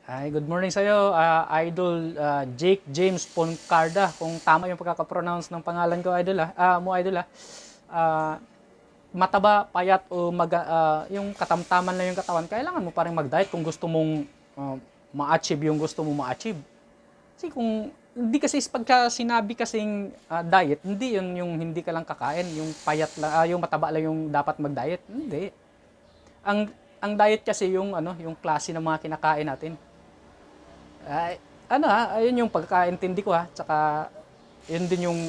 Hi, good morning sa iyo, Idol Jake James Poncarda. Kung tama yung pagkaka-pronounce ng pangalan ko, Idol Idol. Ah, Mataba, payat o yung katamtaman lang yung katawan, kailangan mo pa rin mag-diet kung gusto mong ma-achieve yung gusto mong ma-achieve. Kasi kung hindi kasi pagka sinabi kasing diet, hindi yun yung hindi ka lang kakain, yung payat lang, yung mataba lang yung dapat mag-diet. Hindi. Ang diet kasi yung yung klase ng mga kinakain natin. Ay, ayun yung pagkakaintindi ko tsaka yun din yung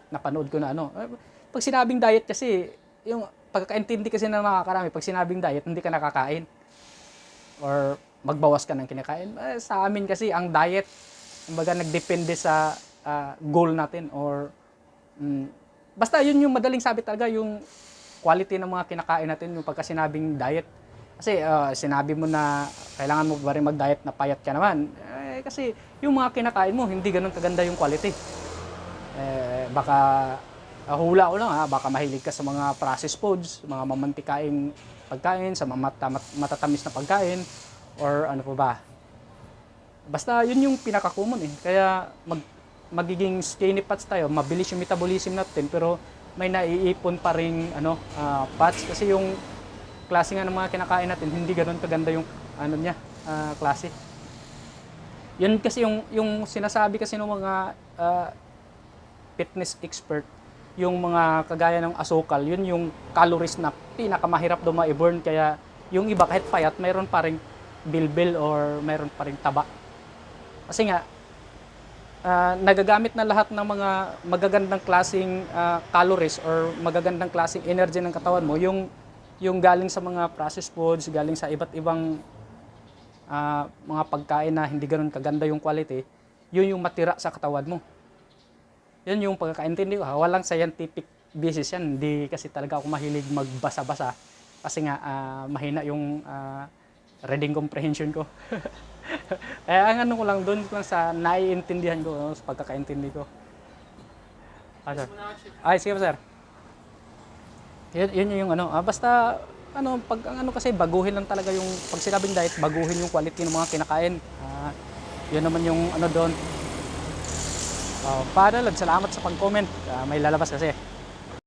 napanood ko na Pag sinabing diet kasi, yung pagkakaintindi kasi ng nakakarami, pag sinabing diet, hindi ka nakakain or magbawas ka ng kinakain. Sa amin kasi, ang diet, kumbaga nagdepende sa goal natin or basta yun yung madaling sabi talaga, yung quality ng mga kinakain natin, yung pagka sinabing diet. Kasi sinabi mo na kailangan mo ba rin mag-diet na payat ka naman. Kasi yung mga kinakain mo, hindi ganun kaganda yung quality. Baka hula ko lang baka mahilig ka sa mga processed foods, mga mamantikaing pagkain, sa mga matatamis na pagkain, or ano pa ba. Basta yun yung pinaka-common Kaya magiging skinny fats tayo, mabilis yung metabolism natin, pero may naiipon pa ring fats kasi yung klase nga ng mga kinakain natin, hindi ganoon kaganda yung klase. Yun kasi yung sinasabi kasi ng mga fitness expert, yung mga kagaya ng asukal, yun yung calories na pinakamahirap daw ma-burn, kaya yung iba kahit payat, mayroon pa ring bilbil or mayroon pa ring taba. Kasi nga, nagagamit na lahat ng mga magagandang klaseng calories or magagandang klaseng energy ng katawan mo, yung galing sa mga processed foods, galing sa iba't ibang mga pagkain na hindi ganoon kaganda yung quality, yun yung matira sa katawan mo. Yun yung pagkakaintindi ko. Walang scientific basis yan. Hindi kasi talaga ako mahilig magbasa-basa. Kasi nga, mahina yung reading comprehension ko. Ang ko lang doon lang sa naiintindihan ko, sa pagkakaintindi ko. Sir. Ay, sige sir. Yun yung basta pag kasi baguhin lang talaga yung pag sinabing diet, baguhin yung quality ng mga kinakain. Yun naman yung doon. Salamat sa pag-comment. May lalabas kasi.